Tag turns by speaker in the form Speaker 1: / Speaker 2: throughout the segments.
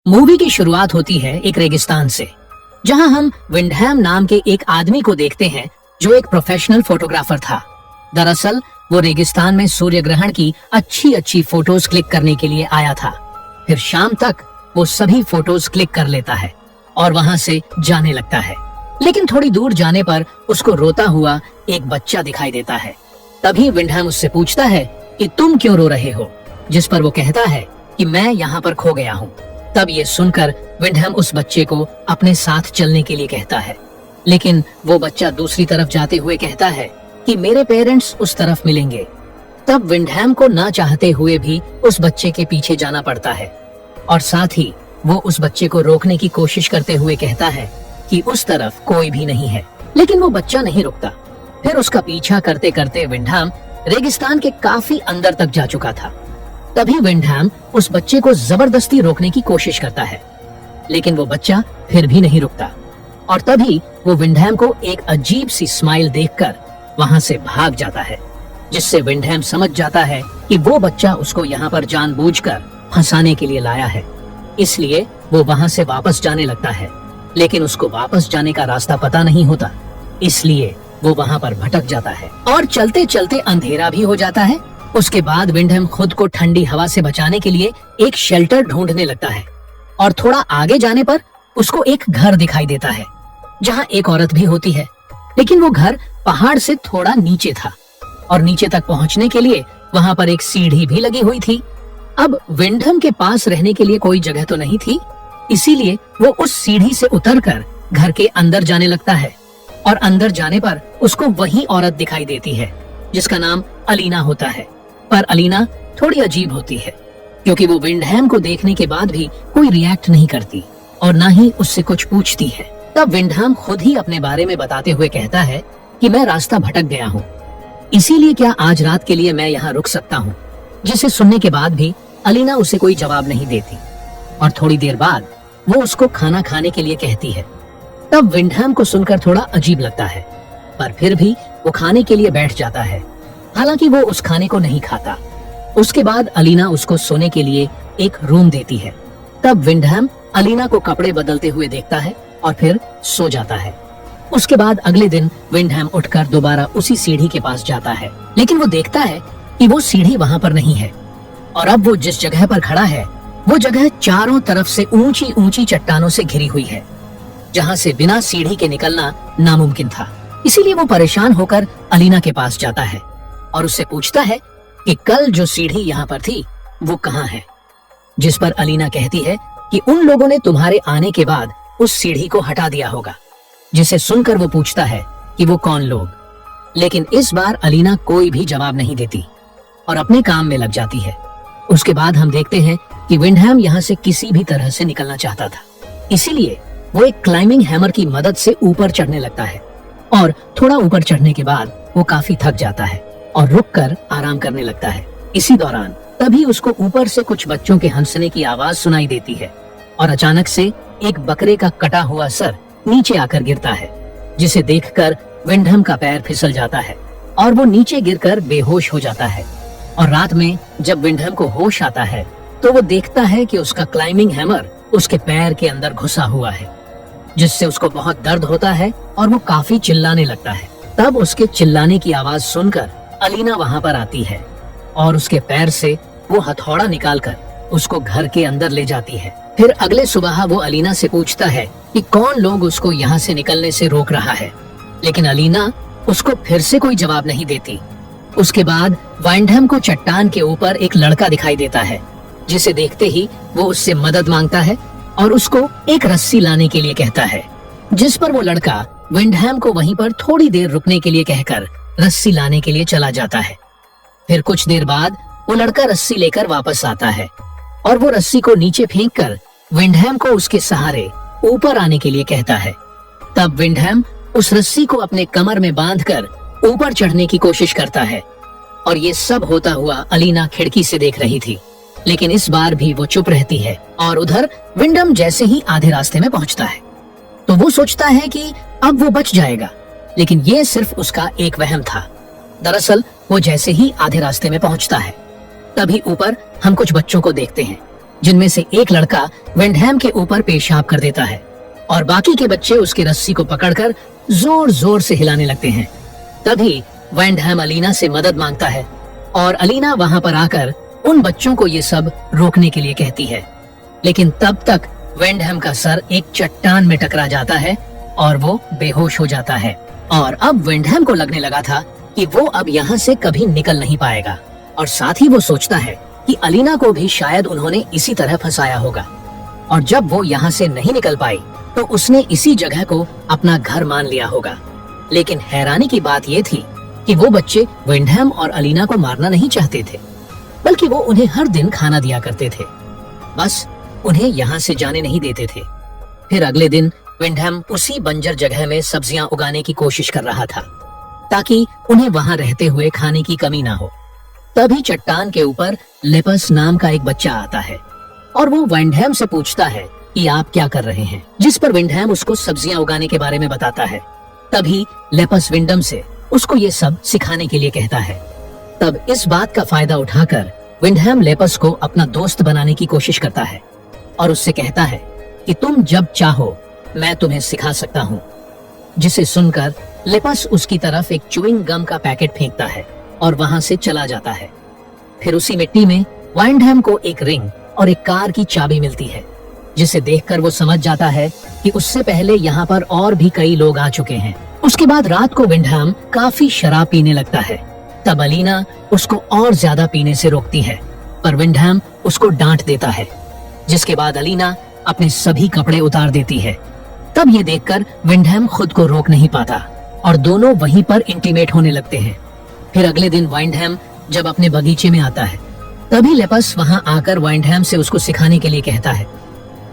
Speaker 1: Movie की शुरुआत होती है एक रेगिस्तान से, जहां हम विंडहैम नाम के एक आदमी को देखते हैं जो एक प्रोफेशनल फोटोग्राफर था। दरअसल वो रेगिस्तान में सूर्य ग्रहण की अच्छी अच्छी फोटोज क्लिक करने के लिए आया था। फिर शाम तक वो सभी फोटोज क्लिक कर लेता है और वहां से जाने लगता है। लेकिन थोड़ी दूर जाने पर उसको रोता हुआ एक बच्चा दिखाई देता है। तभी विंडहैम उससे पूछता है कि तुम क्यों रो रहे हो, जिस पर वो कहता है कि मैं यहाँ पर खो गया हूँ। तब ये सुनकर विंडहैम उस बच्चे को अपने साथ चलने के लिए कहता है, लेकिन वो बच्चा दूसरी तरफ जाते हुए कहता है कि मेरे पेरेंट्स उस तरफ मिलेंगे। तब विंडहैम को ना चाहते हुए भी उस बच्चे के पीछे जाना पड़ता है और साथ ही वो उस बच्चे को रोकने की कोशिश करते हुए कहता है कि उस तरफ कोई भी नहीं है। लेकिन वो बच्चा नहीं रुकता। फिर उसका पीछा करते करते विंडहैम रेगिस्तान के काफी अंदर तक जा चुका था। तभी विंडहैम उस बच्चे को जबरदस्ती रोकने की कोशिश करता है, लेकिन वो बच्चा फिर भी नहीं रुकता और तभी वो विंडहैम को एक अजीब सी स्माइल देखकर वहां से भाग जाता है, जिससे विंडहैम समझ जाता है कि वो बच्चा उसको यहाँ पर जानबूझकर फंसाने के लिए लाया है। इसलिए वो वहां से वापस जाने लगता है, लेकिन उसको वापस जाने का रास्ता पता नहीं होता, इसलिए वो वहां पर भटक जाता है और चलते चलते अंधेरा भी हो जाता है। उसके बाद विंडहैम खुद को ठंडी हवा से बचाने के लिए एक शेल्टर ढूंढने लगता है और थोड़ा आगे जाने पर उसको एक घर दिखाई देता है जहां एक औरत भी होती है। लेकिन वो घर पहाड़ से थोड़ा नीचे था और नीचे तक पहुंचने के लिए वहां पर एक सीढ़ी भी लगी हुई थी। अब विंडहैम के पास रहने के लिए कोई जगह तो नहीं थी, इसीलिए वो उस सीढ़ी से उतरकर घर के अंदर जाने लगता है और अंदर जाने पर उसको वही औरत दिखाई देती है जिसका नाम अलीना होता है। पर अलीना थोड़ी अजीब होती है क्योंकि वो विंडहैम को देखने के बाद भी कोई रिएक्ट नहीं करती और ना ही उससे कुछ पूछती है। तब विंडहैम खुद ही अपने बारे में बताते हुए कहता है कि मैं रास्ता भटक गया हूँ, इसीलिए क्या आज रात के लिए मैं यहाँ रुक सकता हूँ। जिसे सुनने के बाद भी अलीना उसे कोई जवाब नहीं देती और थोड़ी देर बाद वो उसको खाना खाने के लिए कहती है। तब विंडहैम को सुनकर थोड़ा अजीब लगता है, पर फिर भी वो खाने के लिए बैठ जाता है। हालांकि वो उस खाने को नहीं खाता। उसके बाद अलीना उसको सोने के लिए एक रूम देती है। तब विंडहैम अलीना को कपड़े बदलते हुए देखता है और फिर सो जाता है। उसके बाद अगले दिन विंडहैम उठकर दोबारा उसी सीढ़ी के पास जाता है, लेकिन वो देखता है कि वो सीढ़ी वहां पर नहीं है और अब वो जिस जगह पर खड़ा है वो जगह चारों तरफ से ऊंची ऊंची चट्टानों से घिरी हुई है, जहां से बिना सीढ़ी के निकलना नामुमकिन था। इसीलिए वो परेशान होकर अलीना के पास जाता है और उससे पूछता है कि कल जो सीढ़ी यहाँ पर थी वो कहाँ है। जिस पर अलीना कहती है कि उन लोगों ने तुम्हारे आने के बाद उस सीढ़ी को हटा दिया होगा। जिसे सुनकर वो पूछता है कि वो कौन लोग, लेकिन इस बार अलीना कोई भी जवाब नहीं देती और अपने काम में लग जाती है। उसके बाद हम देखते हैं कि विंडहैम यहाँ से किसी भी तरह से निकलना चाहता था, इसीलिए वो एक क्लाइंबिंग हैमर की मदद से ऊपर चढ़ने लगता है और थोड़ा ऊपर चढ़ने के बाद वो काफी थक जाता है और रुककर आराम करने लगता है। इसी दौरान तभी उसको ऊपर से कुछ बच्चों के हंसने की आवाज सुनाई देती है और अचानक से एक बकरे का कटा हुआ सर नीचे आकर गिरता है, जिसे देखकर विंडहैम का पैर फिसल जाता है और वो नीचे गिरकर बेहोश हो जाता है। और रात में जब विंडहैम को होश आता है तो वो देखता है कि उसका क्लाइंबिंग हैमर उसके पैर के अंदर घुसा हुआ है, जिससे उसको बहुत दर्द होता है और वो काफी चिल्लाने लगता है। तब उसके चिल्लाने की आवाज सुनकर अलीना वहां पर आती है और उसके पैर से वो हथौड़ा निकालकर उसको घर के अंदर ले जाती है। फिर अगले सुबह वो अलीना से पूछता है कि कौन लोग उसको यहाँ से निकलने से रोक रहा है, लेकिन अलीना उसको फिर से कोई जवाब नहीं देती। उसके बाद विंडहैम को चट्टान के ऊपर एक लड़का दिखाई देता है, जिसे देखते ही वो उससे मदद मांगता है और उसको एक रस्सी लाने के लिए कहता है, जिस पर वो लड़का विंडहैम को वहीं पर थोड़ी देर रुकने के लिए कहकर रस्सी लाने के लिए चला जाता है। फिर कुछ देर बाद वो लड़का रस्सी लेकर वापस आता है और वो रस्सी को नीचे फेंककर विंडहैम को उसके सहारे ऊपर आने के लिए कहता है। तब विंडहैम उस रस्सी को अपने कमर में बांधकर ऊपर चढ़ने की कोशिश करता है और ये सब होता हुआ अलीना खिड़की से देख रही थी, लेकिन इस बार भी वो चुप रहती है। और उधर विंडहैम जैसे ही आधे रास्ते में पहुंचता है तो वो सोचता है कि अब वो बच जाएगा, लेकिन ये सिर्फ उसका एक वहम था। दरअसल वो जैसे ही आधे रास्ते में पहुंचता है तभी ऊपर हम कुछ बच्चों को देखते हैं जिनमें से एक लड़का विंडहैम के ऊपर पेशाब कर देता है और बाकी के बच्चे उसकी रस्सी को पकड़कर जोर जोर से हिलाने लगते हैं। तभी विंडहैम अलीना से मदद मांगता है और अलीना वहां पर आकर उन बच्चों को ये सब रोकने के लिए कहती है। लेकिन तब तक विंडहैम का सर एक चट्टान में टकरा जाता है और वो बेहोश हो जाता है। और अब विंडहैम को लगने लगा था कि वो अब यहाँ से कभी निकल नहीं पाएगा, और साथ ही वो सोचता है कि अलीना को भी शायद उन्होंने इसी तरह फंसाया होगा, और जब वो यहाँ से नहीं निकल पाई तो उसने इसी जगह को अपना घर मान लिया होगा। लेकिन हैरानी की बात ये थी कि वो बच्चे विंडहैम और अलीना को मारना नहीं चाहते थे, बल्कि वो उन्हें हर दिन खाना दिया करते थे, बस उन्हें यहाँ से जाने नहीं देते थे। फिर अगले दिन विंडहैम उसी बंजर जगह में सब्जियां उगाने की कोशिश कर रहा था ताकि उन्हें वहां रहते हुए खाने की कमी ना हो। तभी चट्टान के ऊपर लेपस नाम का एक बच्चा आता है और वो विंडहैम से पूछता है कि आप क्या कर रहे हैं, जिस पर विंडहैम उसको सब्जियां उगाने के बारे में बताता है। तभी लेपस विंडम से उसको ये सब सिखाने के लिए कहता है। तब इस बात का फायदा उठाकर विंडहैम लेपस को अपना दोस्त बनाने की कोशिश करता है और उससे कहता है कि तुम जब चाहो मैं तुम्हें सिखा सकता हूँ। जिसे सुनकर लेपस उसकी तरफ एक च्युइंग गम का पैकेट फेंकता है और वहां से चला जाता है। फिर उसी मिट्टी में विंडहैम को एक रिंग और एक कार की चाबी मिलती है, जिसे देखकर वो समझ जाता है कि उससे पहले यहाँ पर और भी कई लोग आ चुके हैं। उसके बाद रात को विंडहैम काफी शराब पीने लगता है। तब अलीना उसको और ज्यादा पीने से रोकती है, पर विंडहैम उसको डांट देता है, जिसके बाद अलीना अपने सभी कपड़े उतार देती है। तब ये देखकर विंडहैम खुद को रोक नहीं पाता और दोनों वहीं पर इंटीमेट होने लगते हैं। फिर अगले दिन विंडहैम जब अपने बगीचे में आता है, तभी लेपस वहां आकर विंडहैम से उसको सिखाने के लिए कहता है,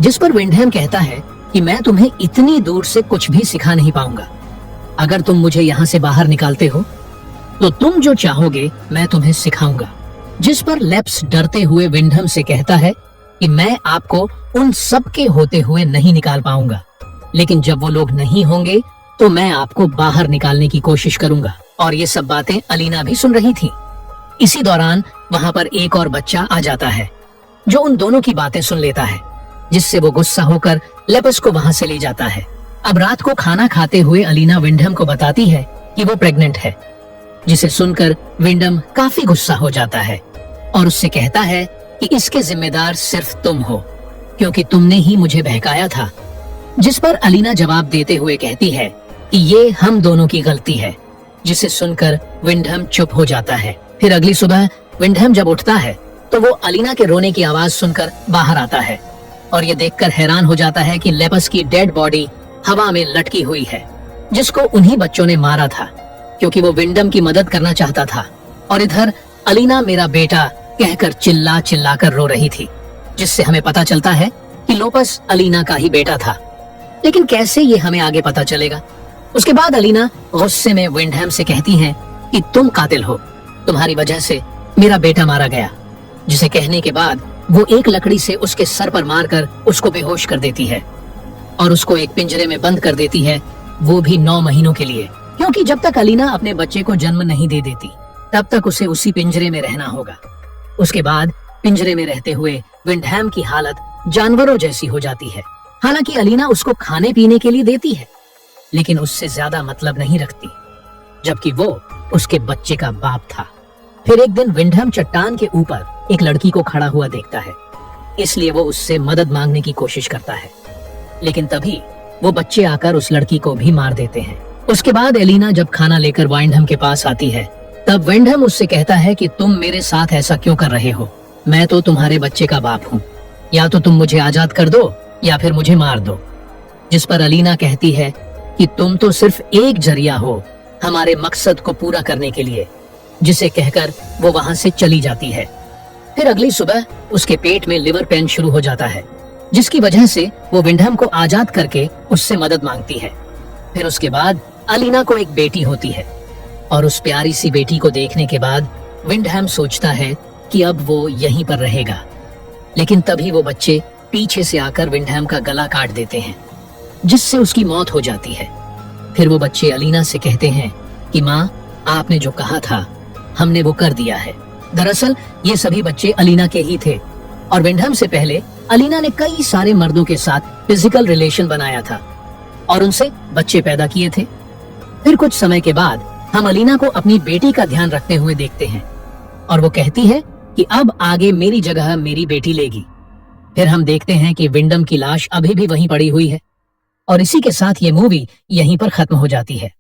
Speaker 1: जिस पर विंडहैम कहता है कि मैं तुम्हें इतनी दूर से कुछ भी सिखा नहीं पाऊंगा। अगर तुम मुझे यहाँ से बाहर निकालते हो तो तुम जो चाहोगे मैं तुम्हें सिखाऊंगा। जिस पर लेप्स डरते हुए विंडहैम से कहता है कि मैं आपको उन सब के होते हुए नहीं निकाल पाऊंगा, लेकिन जब वो लोग नहीं होंगे तो मैं आपको बाहर निकालने की कोशिश करूंगा। और ये सब बातें अलीना भी सुन रही थी। इसी दौरान वहां पर एक और बच्चा आ जाता है जो उन दोनों की बातें सुन लेता है, जिससे वो गुस्सा होकर लेपस को वहां से ले जाता है। अब रात को खाना खाते हुए अलीना विंडहैम को बताती है कि वो प्रेग्नेंट है, जिसे सुनकर विंडहैम काफी गुस्सा हो जाता है और उससे कहता है कि इसके जिम्मेदार सिर्फ तुम हो, क्योंकि तुमने ही मुझे बहकाया था। जिस पर अलीना जवाब देते हुए कहती है कि ये हम दोनों की गलती है, जिसे सुनकर विंडहैम चुप हो जाता है। फिर अगली सुबह विंडहैम जब उठता है तो वो अलीना के रोने की आवाज सुनकर बाहर आता है और ये देखकर हैरान हो जाता है कि लेपस की डेड बॉडी हवा में लटकी हुई है, जिसको उन्हीं बच्चों ने मारा था, क्योंकि वो विंडहैम की मदद करना चाहता था। और इधर अलीना मेरा बेटा कहकर चिल्ला चिल्ला कर रो रही थी, जिससे हमें पता चलता है कि लोपस अलीना का ही बेटा था। लेकिन कैसे ये हमें आगे पता चलेगा। उसके बाद अलीना गुस्से में विंडहैम से कहती है कि तुम कातिल हो, तुम्हारी वजह से मेरा बेटा मारा गया। जिसे कहने के बाद वो एक लकड़ी से उसके सर पर मारकर उसको बेहोश कर देती है और उसको एक पिंजरे में बंद कर देती है, वो भी 9 महीनों के लिए, क्योंकि जब तक अलीना अपने बच्चे को जन्म नहीं दे देती तब तक उसे उसी पिंजरे में रहना होगा। उसके बाद पिंजरे में रहते हुए विंडहैम की हालत जानवरों जैसी हो जाती है। हालांकि अलीना उसको खाने पीने के लिए देती है, लेकिन उससे ज्यादा मतलब नहीं रखती, जबकि वो उसके बच्चे का बाप था। फिर एक दिन विंडहैम चट्टान के ऊपर एक लड़की को खड़ा हुआ देखता है, इसलिए वो उससे मदद मांगने की कोशिश करता है, लेकिन तभी वो बच्चे आकर उस लड़की को भी मार देते हैं। उसके बाद एलिना जब खाना लेकर विंडहैम के पास आती है, तब विंडहैम उससे कहता है कि तुम मेरे साथ ऐसा क्यों कर रहे हो, मैं तो तुम्हारे बच्चे का बाप हूँ, या तो तुम मुझे आजाद कर दो या फिर मुझे मार दो। जिस पर अलीना कहती है कि तुम तो सिर्फ एक जरिया हो हमारे मकसद को पूरा करने के लिए, जिसे कहकर वो वहां से चली जाती है। फिर अगली सुबह उसके पेट में लिवर पेन शुरू हो जाता है, जिसकी वजह से वो विंडहैम को आजाद करके उससे मदद मांगती है। फिर उसके बाद अलीना को एक बेटी होती है और उस प्यारी सी बेटी को देखने के बाद विंडहैम सोचता है कि अब वो यहीं पर रहेगा, लेकिन तभी वो बच्चे पीछे से आकर विंडहैम का गला काट देते हैं, जिससे उसकी मौत हो जाती है। फिर वो बच्चे अलीना से कहते हैं कि माँ, आपने जो कहा था हमने वो कर दिया है। दरअसल ये सभी बच्चे अलीना के ही थे, और विंडहम से पहले अलीना ने कई सारे मर्दों के साथ फिजिकल रिलेशन बनाया था और उनसे बच्चे पैदा किए थे। फिर कुछ समय के बाद हम अलीना को अपनी बेटी का ध्यान रखते हुए देखते हैं और वो कहती है कि अब आगे मेरी जगह मेरी बेटी लेगी। फिर हम देखते हैं कि विंडम की लाश अभी भी वहीं पड़ी हुई है और इसी के साथ ये मूवी यहीं पर खत्म हो जाती है।